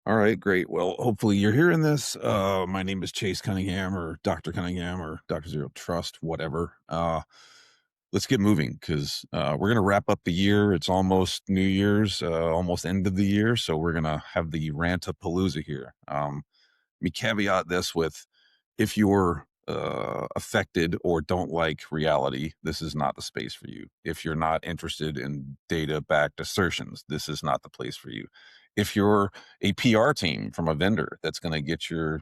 All right, great. Well, hopefully you're hearing this. My name is Chase Cunningham or Dr. Cunningham or Dr. Zero Trust, whatever. Let's get moving because we're going to wrap up the year. It's almost New Year's, almost end of the year. So we're going to have the rant-a-palooza here. Let me caveat this with if you're affected or don't like reality, this is not the space for you. If you're not interested in data backed assertions, this is not the place for you. If you're a PR team from a vendor that's going to get your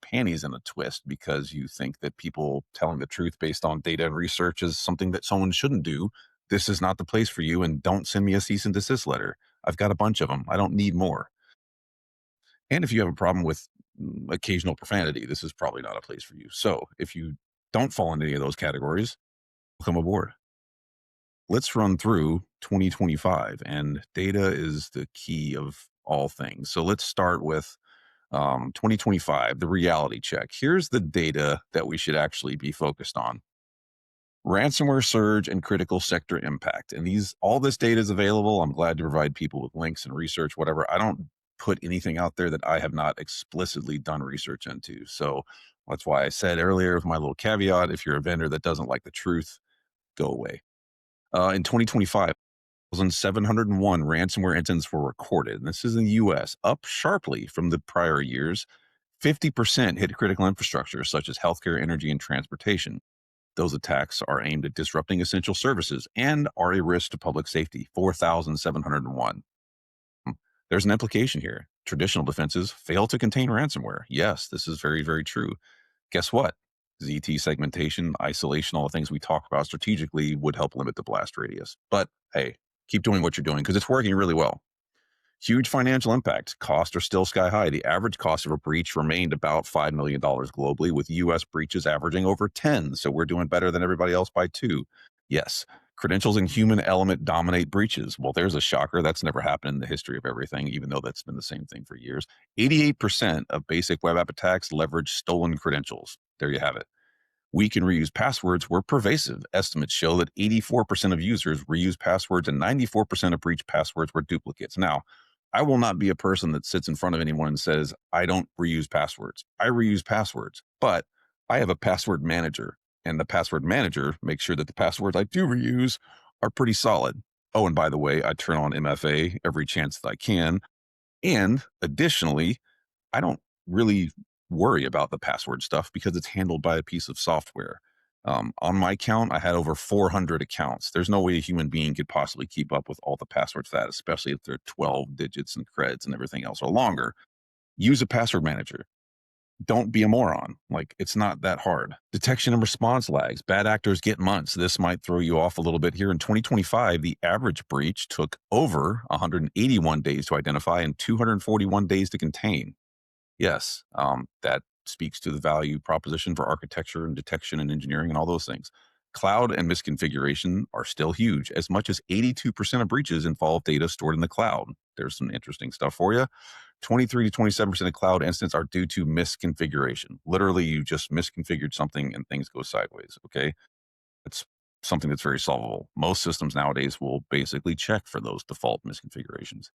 panties in a twist because you think that people telling the truth based on data and research is something that someone shouldn't do, this is not the place for you. And don't send me a cease and desist letter. I've got a bunch of them. I don't need more. And if you have a problem with occasional profanity, this is probably not a place for you. So if you don't fall into any of those categories, welcome aboard. Let's run through 2025, and data is the key of all things. So let's start with 2025, the reality check. Here's the data that we should actually be focused on. Ransomware surge and critical sector impact. And all this data is available. I'm glad to provide people with links and research, whatever. I don't put anything out there that I have not explicitly done research into. So that's why I said earlier with my little caveat, if you're a vendor that doesn't like the truth, go away. In 2025, 701 ransomware incidents were recorded. And this is in the US, up sharply from the prior years. 50% hit critical infrastructure such as healthcare, energy, and transportation. Those attacks are aimed at disrupting essential services and are a risk to public safety. 4,701. There's an implication here. Traditional defenses fail to contain ransomware. Yes, this is very, very true. Guess what? ZT segmentation, isolation, all the things we talk about strategically would help limit the blast radius. But hey, keep doing what you're doing because it's working really well. Huge financial impact. Costs are still sky high. The average cost of a breach remained about $5 million globally, with US breaches averaging over 10. So we're doing better than everybody else by 2. Yes, credentials and human element dominate breaches. Well, there's a shocker. That's never happened in the history of everything, even though that's been the same thing for years. 88% of basic web app attacks leverage stolen credentials. There you have it. Weak and reused passwords were pervasive. Estimates show that 84% of users reuse passwords and 94% of breached passwords were duplicates. Now, I will not be a person that sits in front of anyone and says, I don't reuse passwords. I reuse passwords, but I have a password manager, and the password manager makes sure that the passwords I do reuse are pretty solid. Oh, and by the way, I turn on MFA every chance that I can. And additionally, I don't really worry about the password stuff because it's handled by a piece of software. On my count, I had over 400 accounts. There's no way a human being could possibly keep up with all the passwords for that, especially if they're 12 digits and creds and everything else or longer. Use a password manager. Don't be a moron. Like, it's not that hard. Detection and response lags. Bad actors get months. This might throw you off a little bit here. In 2025, the average breach took over 181 days to identify and 241 days to contain. Yes, that speaks to the value proposition for architecture and detection and engineering and all those things. Cloud and misconfiguration are still huge. As much as 82% of breaches involve data stored in the cloud. There's some interesting stuff for you. 23 to 27% of cloud incidents are due to misconfiguration. Literally, you just misconfigured something and things go sideways. Okay. It's something that's very solvable. Most systems nowadays will basically check for those default misconfigurations.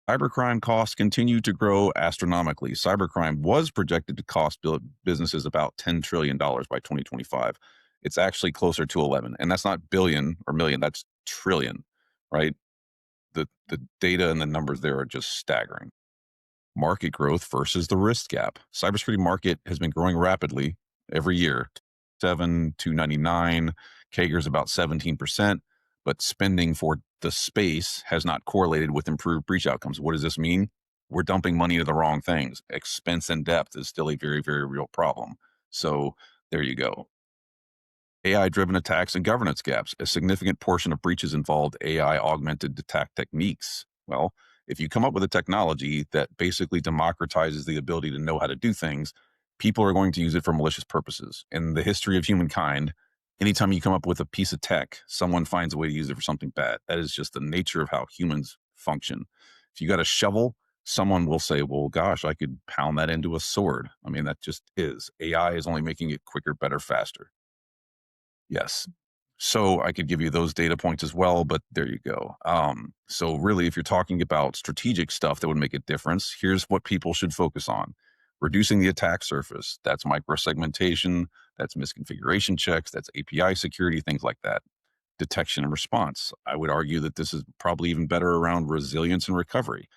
Cybercrime costs continue to grow astronomically. Cybercrime was projected to cost businesses about $10 trillion by 2025. It's actually closer to 11. And that's not billion or million, that's trillion, right? The data and the numbers there are just staggering. Market growth versus the risk gap. Cybersecurity market has been growing rapidly every year. 299, CAGR is about 17%, but spending for the space has not correlated with improved breach outcomes. What does this mean? We're dumping money into the wrong things. Expense and depth is still a very, very real problem. So there you go. AI-driven attacks and governance gaps. A significant portion of breaches involved AI-augmented attack techniques. Well, if you come up with a technology that basically democratizes the ability to know how to do things, people are going to use it for malicious purposes. In the history of humankind, anytime you come up with a piece of tech, someone finds a way to use it for something bad. That is just the nature of how humans function. If you got a shovel, someone will say, well, gosh, I could pound that into a sword. I mean, that just is. AI is only making it quicker, better, faster. Yes. So I could give you those data points as well, but there you go. So really, if you're talking about strategic stuff that would make a difference, here's what people should focus on: reducing the attack surface. That's microsegmentation, that's misconfiguration checks, that's API security, things like that. Detection and response. I would argue that this is probably even better around resilience and recovery.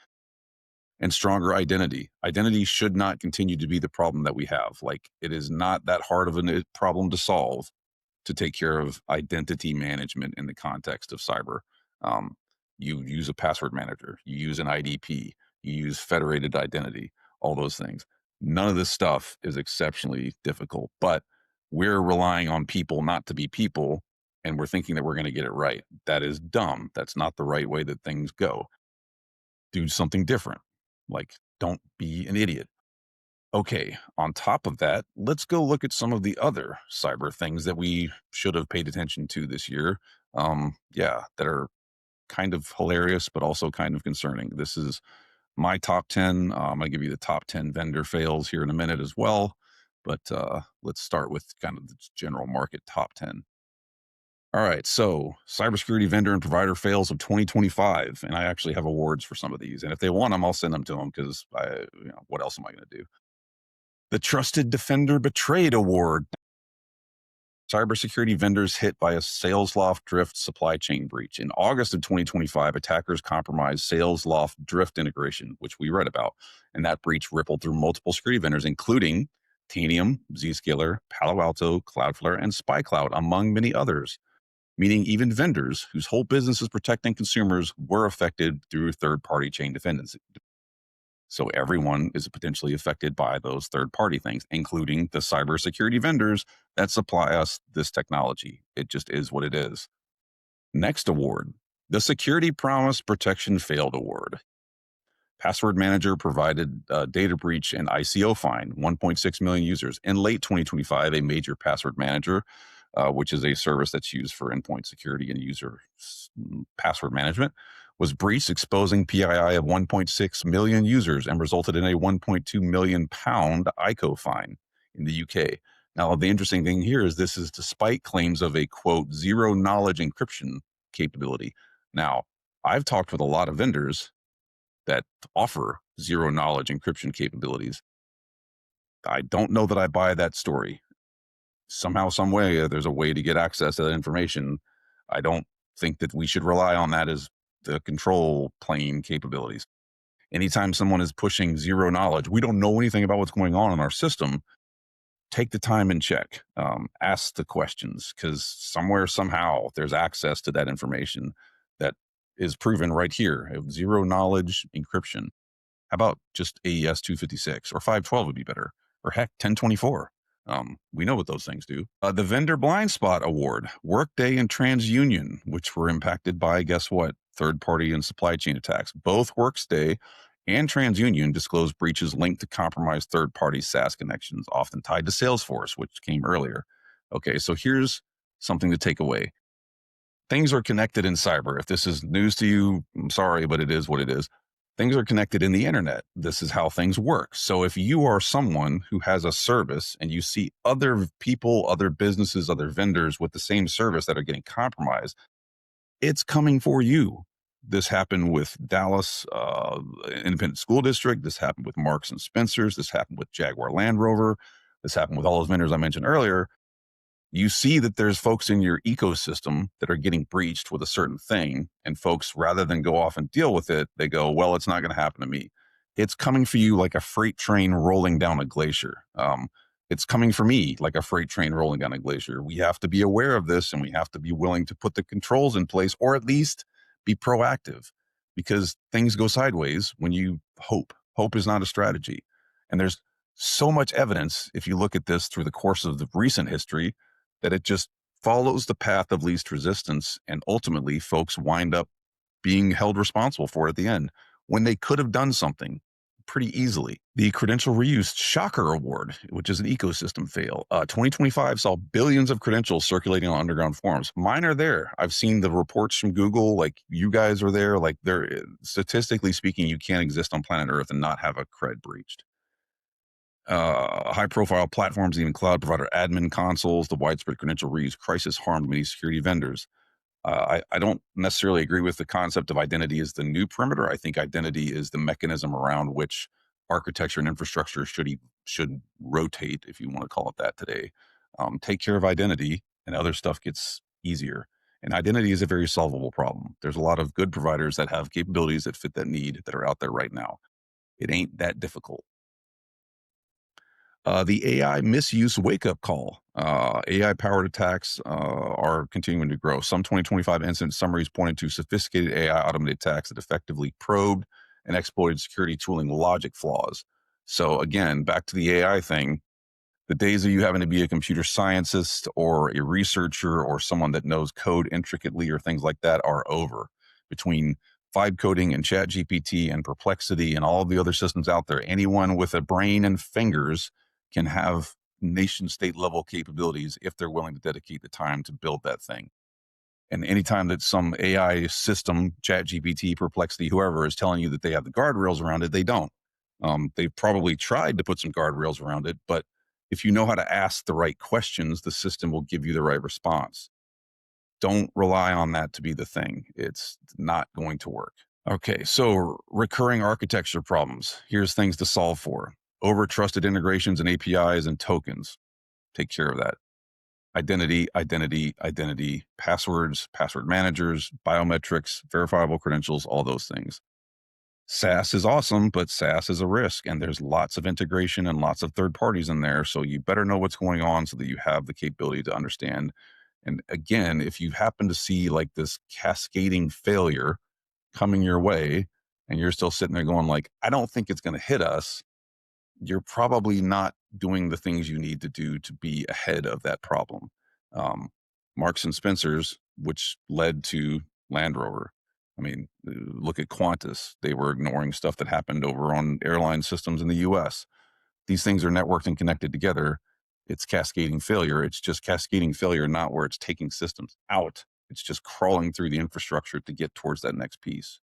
And stronger identity. Identity should not continue to be the problem that we have. Like, it is not that hard of a problem to solve to take care of identity management in the context of cyber. Um, you use a password manager, you use an IDP, you use federated identity, all those things. None of this stuff is exceptionally difficult, but we're relying on people not to be people, and we're thinking that we're going to get it right. That is dumb. That's not the right way that things go. Do something different. Like, don't be an idiot. Okay, on top of that, let's go look at some of the other cyber things that we should have paid attention to this year. Yeah, that are kind of hilarious, but also kind of concerning. This is my top 10. I'm going to give you the top 10 vendor fails here in a minute as well. But let's start with kind of the general market top 10. All right, so cybersecurity vendor and provider fails of 2025, and I actually have awards for some of these. And if they want them, I'll send them to them because what else am I going to do? The Trusted Defender Betrayed Award. Cybersecurity vendors hit by a SalesLoft Drift supply chain breach. In August of 2025, attackers compromised SalesLoft Drift integration, which we read about. And that breach rippled through multiple security vendors, including Tanium, Zscaler, Palo Alto, Cloudflare, and SpyCloud, among many others. Meaning even vendors whose whole business is protecting consumers were affected through third-party chain dependency. So everyone is potentially affected by those third-party things, including the cybersecurity vendors that supply us this technology. It just is what it is. Next award, the Security Promise Protection Failed Award. Password Manager provided data breach and ICO fine, 1.6 million users. In late 2025, a major password manager, which is a service that's used for endpoint security and user password management, was breached, exposing PII of 1.6 million users and resulted in a 1.2 million pound ICO fine in the UK. Now, the interesting thing here is this is despite claims of a, quote, zero knowledge encryption capability. Now, I've talked with a lot of vendors that offer zero knowledge encryption capabilities. I don't know that I buy that story. Somehow, some way, there's a way to get access to that information. I don't think that we should rely on that as the control plane capabilities. Anytime someone is pushing zero knowledge, we don't know anything about what's going on in our system. Take the time and check. Ask the questions, because somewhere, somehow, there's access to that information that is proven right here. Zero knowledge encryption. How about just AES 256 or 512 would be better, or heck, 1024. We know what those things do. The Vendor Blind Spot Award, Workday and TransUnion, which were impacted by, guess what, third-party and supply chain attacks. Both Workday and TransUnion disclosed breaches linked to compromised third-party SaaS connections, often tied to Salesforce, which came earlier. Okay, so here's something to take away. Things are connected in cyber. If this is news to you, I'm sorry, but it is what it is. Things are connected in the internet. This is how things work. So if you are someone who has a service and you see other people, other businesses, other vendors with the same service that are getting compromised, it's coming for you. This happened with Dallas Independent School District. This happened with Marks and Spencer's. This happened with Jaguar Land Rover. This happened with all those vendors I mentioned earlier. You see that there's folks in your ecosystem that are getting breached with a certain thing, and folks, rather than go off and deal with it, they go, well, it's not going to happen to me. It's coming for you like a freight train rolling down a glacier. It's coming for me like a freight train rolling down a glacier. We have to be aware of this, and we have to be willing to put the controls in place, or at least be proactive, because things go sideways when you hope. Hope is not a strategy. And there's so much evidence, if you look at this through the course of the recent history, that it just follows the path of least resistance, and ultimately folks wind up being held responsible for it at the end when they could have done something pretty easily. The Credential Reuse Shocker Award, which is an ecosystem fail. 2025 saw billions of credentials circulating on underground forums. Mine are there. I've seen the reports from Google, like you guys are there. Like, they're statistically speaking, you can't exist on planet Earth and not have a cred breached. high-profile platforms, even cloud provider admin consoles, the widespread credential reuse crisis harmed many security vendors. I don't necessarily agree with the concept of identity as the new perimeter. I think identity is the mechanism around which architecture and infrastructure should rotate, if you want to call it that today. Take care of identity, and other stuff gets easier. And identity is a very solvable problem. There's a lot of good providers that have capabilities that fit that need that are out there right now. It ain't that difficult. The AI misuse wake up call. AI powered attacks are continuing to grow. Some 2025 incident summaries pointed to sophisticated AI automated attacks that effectively probed and exploited security tooling logic flaws. So, again, back to the AI thing, the days of you having to be a computer scientist or a researcher or someone that knows code intricately or things like that are over. Between vibe coding and chat GPT and perplexity and all of the other systems out there, anyone with a brain and fingers can have nation state level capabilities if they're willing to dedicate the time to build that thing. And anytime that some AI system, chat GPT, perplexity, whoever is telling you that they have the guardrails around it, they don't. They've probably tried to put some guardrails around it, but if you know how to ask the right questions, the system will give you the right response. Don't rely on that to be the thing. It's not going to work. Okay, so recurring architecture problems. Here's things to solve for. Over trusted integrations and APIs and tokens. Take care of that. Identity, passwords, password managers, biometrics, verifiable credentials, all those things. SaaS is awesome, but SaaS is a risk, and there's lots of integration and lots of third parties in there. So you better know what's going on so that you have the capability to understand. And again, if you happen to see like this cascading failure coming your way, and you're still sitting there going like, I don't think it's going to hit us, you're probably not doing the things you need to do to be ahead of that problem. Marks and Spencers, which led to Land Rover. I mean, look at Qantas. They were ignoring stuff that happened over on airline systems in the US. These things are networked and connected together. It's cascading failure. It's just cascading failure, not where it's taking systems out. It's just crawling through the infrastructure to get towards that next piece.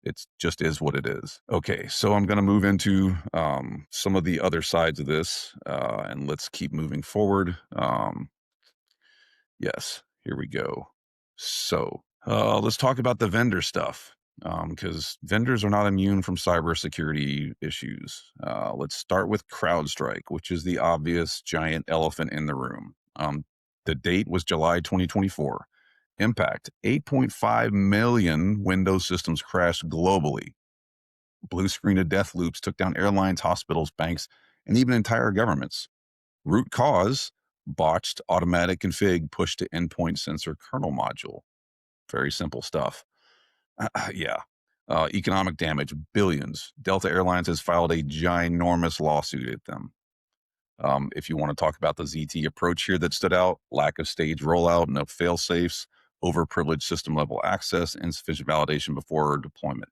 It just is what it is. Okay, so I'm going to move into some of the other sides of this, and let's keep moving forward. Yes, here we go. So let's talk about the vendor stuff, because vendors are not immune from cybersecurity issues. Let's start with CrowdStrike, which is the obvious giant elephant in the room. The date was July 2024. Impact: 8.5 million Windows systems crashed globally. Blue screen of death loops took down airlines, hospitals, banks, and even entire governments. Root cause: botched automatic config pushed to endpoint sensor kernel module. Very simple stuff. Yeah. Economic damage: billions. Delta Airlines has filed a ginormous lawsuit at them. If you want to talk about the ZT approach here that stood out: lack of stage rollout, no fail safes, overprivileged system level access, insufficient validation before deployment.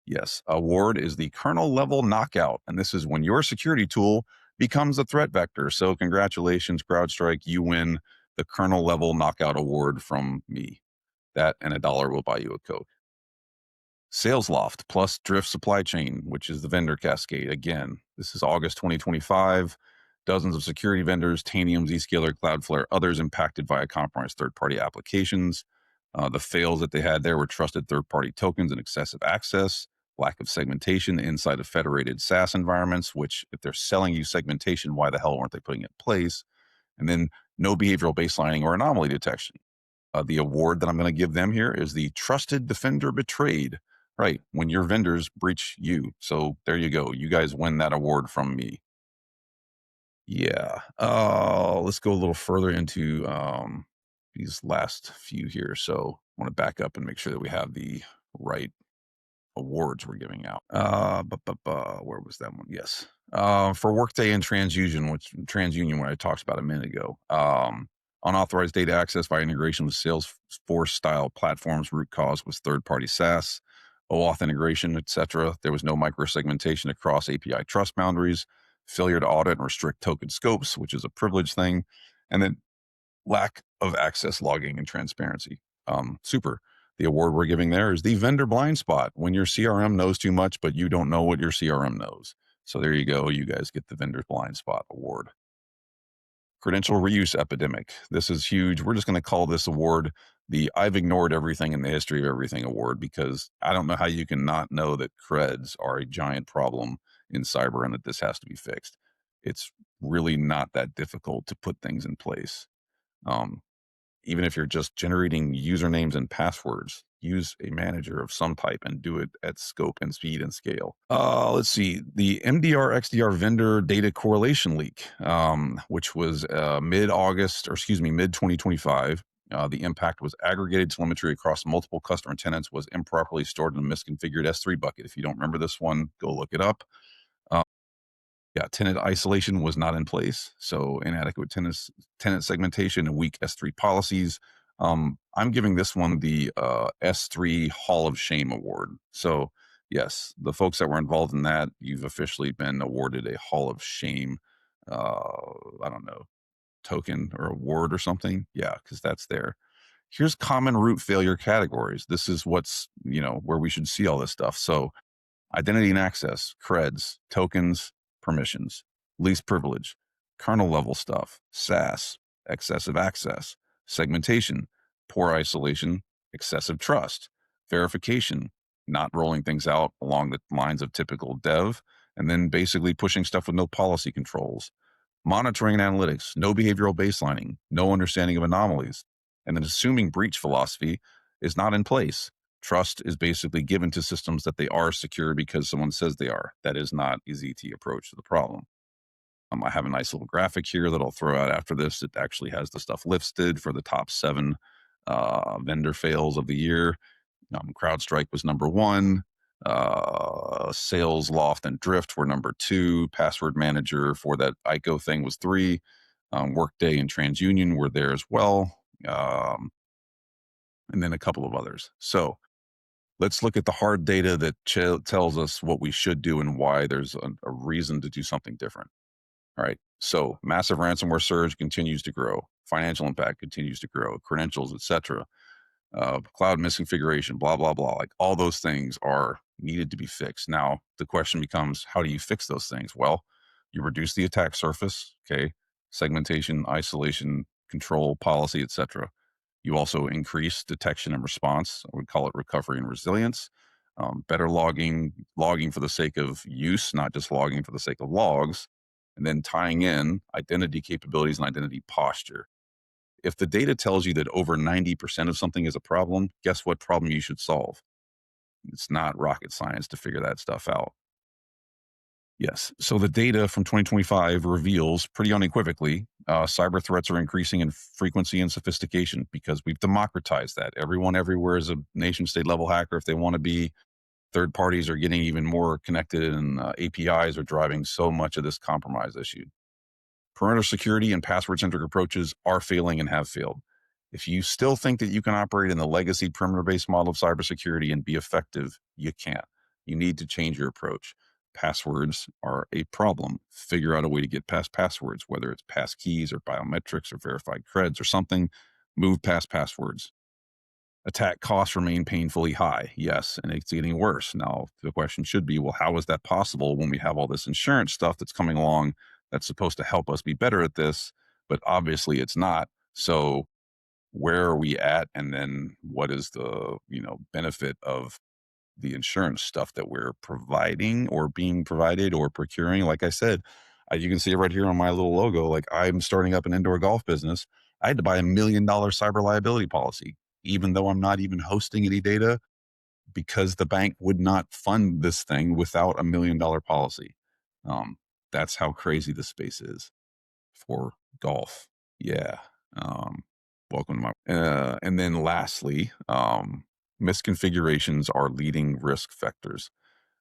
Yes, award is the kernel level knockout. And this is when your security tool becomes a threat vector. So congratulations, CrowdStrike, you win the kernel level knockout award from me. That and $1 will buy you a Coke. SalesLoft plus Drift Supply Chain, which is the vendor cascade. Again, this is August 2025. Dozens of security vendors, Tanium, Zscaler, Cloudflare, others impacted via compromised third-party applications. The fails that they had there were trusted third-party tokens and excessive access, lack of segmentation inside of federated SaaS environments, which if they're selling you segmentation, why the hell weren't they putting it in place? And then no behavioral baselining or anomaly detection. The award that I'm going to give them here is the Trusted Defender Betrayed. Right, when your vendors breach you. So there you go. You guys win that award from me. Yeah. Let's go a little further into these last few here. So I want to back up and make sure that we have the right awards we're giving out. Where was that one? Yes. For Workday and TransUnion, what I talked about a minute ago. Unauthorized data access via integration with Salesforce style platforms. Root cause was third-party SaaS, OAuth integration, etc. There was no microsegmentation across API trust boundaries, failure to audit and restrict token scopes, which is a privilege thing, and then lack of access logging and transparency. Super. The award we're giving there is the vendor blind spot, when your CRM knows too much, but you don't know what your CRM knows. So there you go. You guys get the vendor blind spot award. Credential reuse epidemic. This is huge. We're just going to call this award the I've ignored everything in the history of everything award, because I don't know how you can not know that creds are a giant problem in cyber and that this has to be fixed. It's really not that difficult to put things in place. Um, Even if you're just generating usernames and passwords, use a manager of some type and do it at scope and speed and scale. Let's see, the MDR XDR vendor data correlation leak, which was mid-August, or excuse me, mid-2025. The impact was aggregated telemetry across multiple customer tenants was improperly stored in a misconfigured S3 bucket. If you don't remember this one, go look it up. Uh, yeah, tenant isolation was not in place, so inadequate tenant segmentation and weak S3 policies. I'm giving this one the S3 Hall of Shame award. So yes, the folks that were involved in that, you've officially been awarded a Hall of Shame. I don't know, token or award or something. Yeah, because that's there. Here's common root failure categories. This is what's, where we should see all this stuff. So identity and access, creds, tokens, permissions, least privilege, kernel level stuff, SaaS, excessive access, segmentation, poor isolation, excessive trust, verification, not rolling things out along the lines of typical dev, and then basically pushing stuff with no policy controls, monitoring and analytics, no behavioral baselining, no understanding of anomalies, and then assuming breach philosophy is not in place. Trust is basically given to systems that they are secure because someone says they are. That is not a ZT approach to the problem. I have a nice little graphic here that I'll throw out after this. It actually has the stuff listed for the top 7 vendor fails of the year. CrowdStrike was number 1. Sales, Loft, and Drift were number 2. Password Manager for that ICO thing was 3. Workday and TransUnion were there as well. And then a couple of others. So let's look at the hard data that tells us what we should do and why there's a reason to do something different. All right. So massive ransomware surge continues to grow. Financial impact continues to grow. Credentials, etc. Cloud misconfiguration, blah, blah, blah. Like all those things are needed to be fixed. Now, the question becomes, how do you fix those things? Well, you reduce the attack surface, okay, segmentation, isolation, control, policy, etc. You also increase detection and response. I would call it recovery and resilience. Better logging for the sake of use, not just logging for the sake of logs, and then tying in identity capabilities and identity posture. If the data tells you that over 90% of something is a problem, guess what problem you should solve? It's not rocket science to figure that stuff out. Yes. So the data from 2025 reveals pretty unequivocally cyber threats are increasing in frequency and sophistication because we've democratized that. Everyone everywhere is a nation state level hacker if they want to be. Third parties are getting even more connected, and APIs are driving so much of this compromise issue. Perimeter security and password centric approaches are failing and have failed. If you still think that you can operate in the legacy perimeter based model of cybersecurity and be effective, you can't. You need to change your approach. Passwords are a problem. Figure out a way to get past passwords, whether it's pass keys or biometrics or verified creds or something. Move past passwords. Attack costs remain painfully high. Yes, and it's getting worse. Now, the question should be, well, how is that possible when we have all this insurance stuff that's coming along that's supposed to help us be better at this? But obviously it's not. So where are we at? And then what is the, benefit of the insurance stuff that we're providing or being provided or procuring? Like I said, you can see it right here on my little logo. Like, I'm starting up an indoor golf business. I had to buy $1 million cyber liability policy, even though I'm not even hosting any data, because the bank would not fund this thing without $1 million policy. That's how crazy the space is for golf. Yeah. Um, Welcome to my. And then lastly, misconfigurations are leading risk vectors.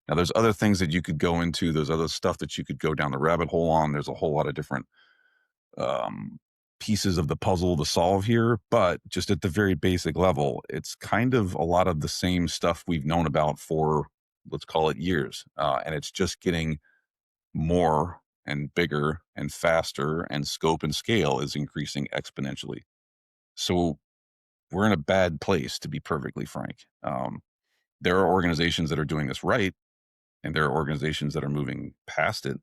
Now, there's other things that you could go into. There's other stuff that you could go down the rabbit hole on. There's a whole lot of different um, pieces of the puzzle to solve here, but just at the very basic level, it's kind of a lot of the same stuff we've known about for, let's call it, years. And it's just getting more and bigger and faster, and scope and scale is increasing exponentially. So we're in a bad place, to be perfectly frank. There are organizations that are doing this right, And there are organizations that are moving past it,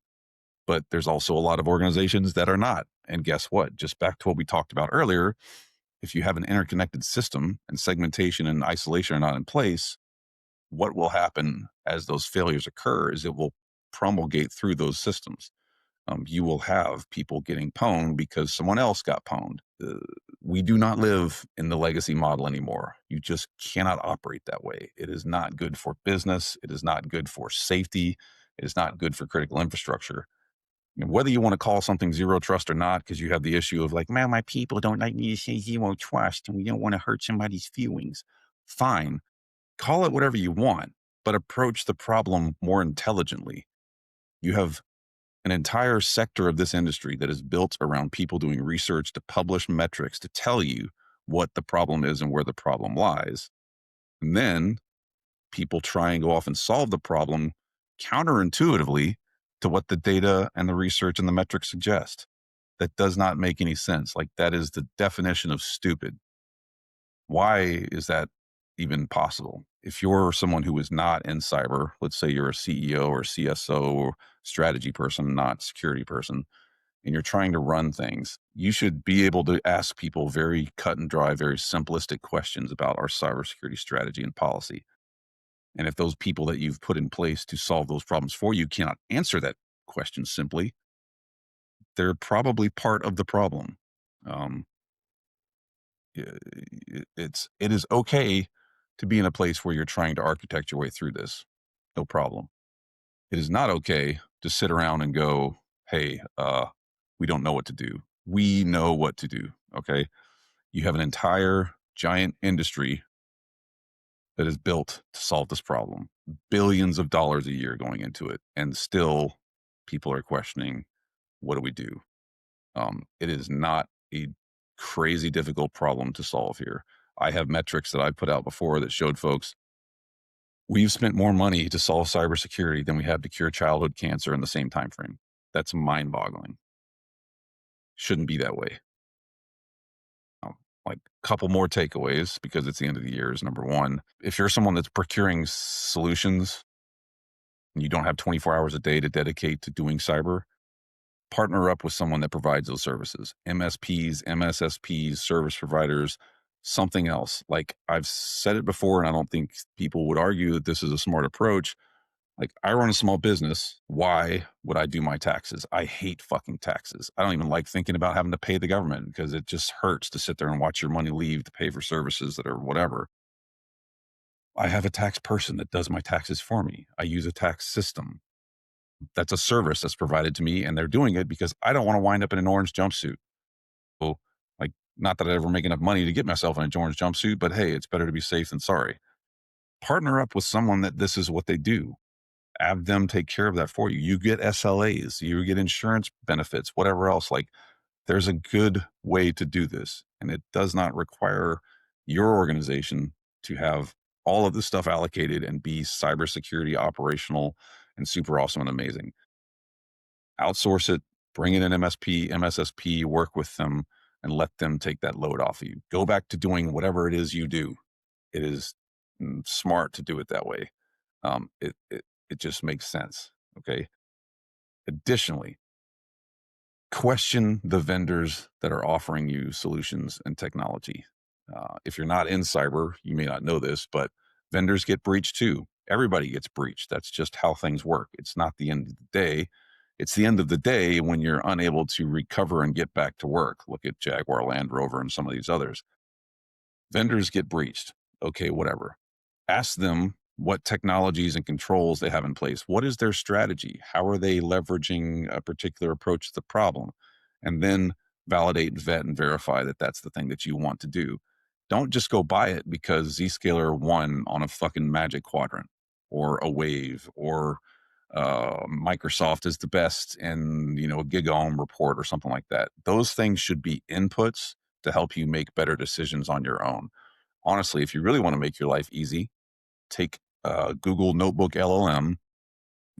but there's also a lot of organizations that are not. And guess what? Just back to what we talked about earlier, if you have an interconnected system and segmentation and isolation are not in place, what will happen as those failures occur is it will promulgate through those systems. You will have people getting pwned because someone else got pwned. We do not live in the legacy model anymore. You just cannot operate that way. It is not good for business. It is not good for safety. It is not good for critical infrastructure. And whether you want to call something zero trust or not, because you have the issue of like, man, my people don't like me to say zero trust and we don't want to hurt somebody's feelings. Fine. Call it whatever you want, but approach the problem more intelligently. You have an entire sector of this industry that is built around people doing research to publish metrics to tell you what the problem is and where the problem lies. And then people try and go off and solve the problem counterintuitively to what the data and the research and the metrics suggest. That does not make any sense. Like, that is the definition of stupid. Why is that even possible? If you're someone who is not in cyber, let's say you're a CEO or CSO or strategy person, not security person, and you're trying to run things, you should be able to ask people very cut and dry, very simplistic questions about our cybersecurity strategy and policy. And if those people that you've put in place to solve those problems for you cannot answer that question simply, they're probably part of the problem. Um, it is okay to be in a place where you're trying to architect your way through this. No problem. It is not okay to sit around and go, hey, we don't know what to do. We know what to do. Okay. You have an entire giant industry that is built to solve this problem, billions of dollars a year going into it. And still people are questioning, what do we do? It is not a crazy difficult problem to solve here. I have metrics that I put out before that showed folks we've spent more money to solve cybersecurity than we have to cure childhood cancer in the same time frame. That's mind-boggling. Shouldn't be that way. Like, a couple more takeaways because it's the end of the year is number one. If you're someone that's procuring solutions and you don't have 24 hours a day to dedicate to doing cyber, partner up with someone that provides those services. MSPs, MSSPs, service providers, something else. Like, I've said it before, and I don't think people would argue that this is a smart approach. Like, I run a small business. Why would I do my taxes? I hate fucking taxes. I don't even like thinking about having to pay the government because it just hurts to sit there and watch your money leave to pay for services that are whatever. I have a tax person that does my taxes for me. I use a tax system. That's a service that's provided to me, and they're doing it because I don't want to wind up in an orange jumpsuit. So, like, not that I ever make enough money to get myself in an orange jumpsuit, but hey, it's better to be safe than sorry. Partner up with someone that this is what they do. Have them take care of that for you. You get SLAs, you get insurance benefits, whatever else. Like, there's a good way to do this, and it does not require your organization to have all of this stuff allocated and be cybersecurity operational and super awesome and amazing. Outsource it, bring in an MSP, MSSP, work with them, and let them take that load off of you. Go back to doing whatever it is you do. It is smart to do it that way. It just makes sense. Okay. Additionally, question the vendors that are offering you solutions and technology. If you're not in cyber, you may not know this, but vendors get breached too. Everybody gets breached. That's just how things work. It's not the end of the day. It's the end of the day when you're unable to recover and get back to work. Look at Jaguar Land Rover and some of these others. Vendors get breached. Okay, whatever. Ask them what technologies and controls they have in place. What is their strategy? How are they leveraging a particular approach to the problem? And then validate, vet, and verify that that's the thing that you want to do. Don't just go buy it because Zscaler won on a fucking magic quadrant or a wave or Microsoft is the best in, a GigaOM report or something like that. Those things should be inputs to help you make better decisions on your own. Honestly, if you really want to make your life easy, take Google Notebook LLM,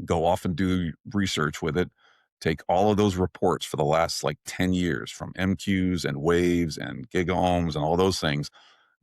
go off and do research with it, take all of those reports for the last like 10 years from MQs and waves and gigaohms and all those things,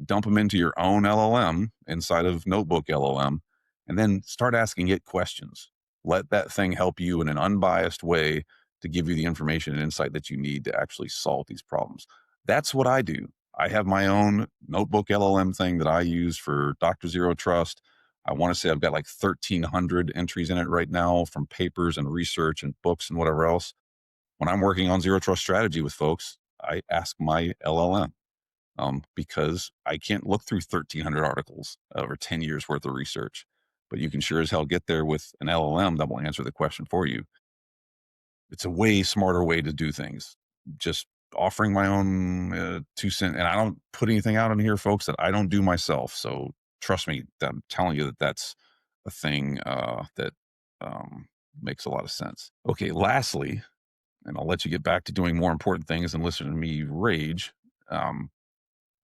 dump them into your own LLM inside of Notebook LLM, and then start asking it questions. Let that thing help you in an unbiased way to give you the information and insight that you need to actually solve these problems. That's what I do. I have my own notebook LLM thing that I use for Dr. Zero Trust. I want to say I've got like 1,300 entries in it right now from papers and research and books and whatever else. When I'm working on zero trust strategy with folks, I ask my LLM because I can't look through 1,300 articles over 10 years worth of research. But you can sure as hell get there with an LLM that will answer the question for you. It's a way smarter way to do things. Just offering my own 2 cent, and I don't put anything out in here, folks, that I don't do myself. So trust me, I'm telling you that that's a thing that um, makes a lot of sense. Okay, lastly, and I'll let you get back to doing more important things and listen to me rage. Um,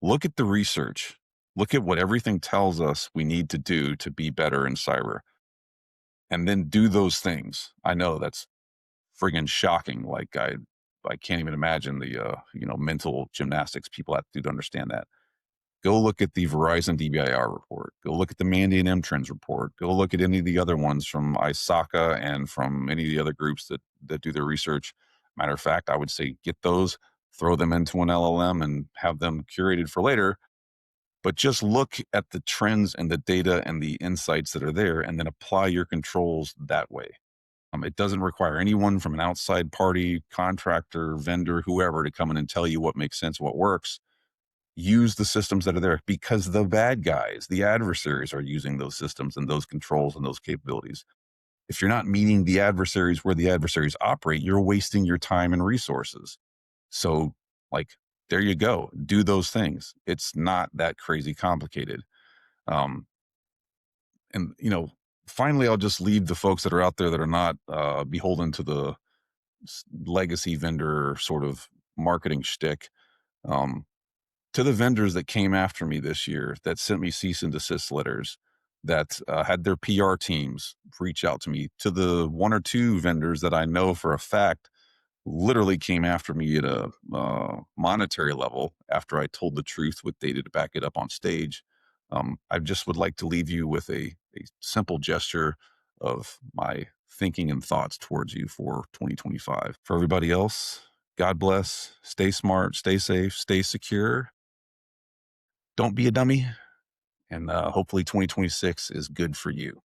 Look at the research. Look at what everything tells us we need to do to be better in cyber, and then do those things. I know that's friggin' shocking. Like I can't even imagine the mental gymnastics people have to do to understand that. Go look at the Verizon DBIR report. Go look at the Mandiant M Trends report. Go look at any of the other ones from ISACA and from any of the other groups that do their research. Matter of fact, I would say get those, throw them into an LLM, and have them curated for later. But just look at the trends and the data and the insights that are there, and then apply your controls that way. It doesn't require anyone from an outside party, contractor, vendor, whoever to come in and tell you what makes sense, what works. Use the systems that are there, because the bad guys, the adversaries, are using those systems and those controls and those capabilities. If you're not meeting the adversaries where the adversaries operate, you're wasting your time and resources. So, like, there you go. Do those things. It's not that crazy complicated. Um, and finally, I'll just leave the folks that are out there that are not beholden to the legacy vendor sort of marketing shtick. Um, to the vendors that came after me this year, that sent me cease and desist letters, that had their PR teams reach out to me, to the one or two vendors that I know for a fact literally came after me at a monetary level after I told the truth with data to back it up on stage. I just would like to leave you with a simple gesture of my thinking and thoughts towards you for 2025. For everybody else, God bless. Stay smart, stay safe, stay secure. Don't be a dummy. And hopefully 2026 is good for you.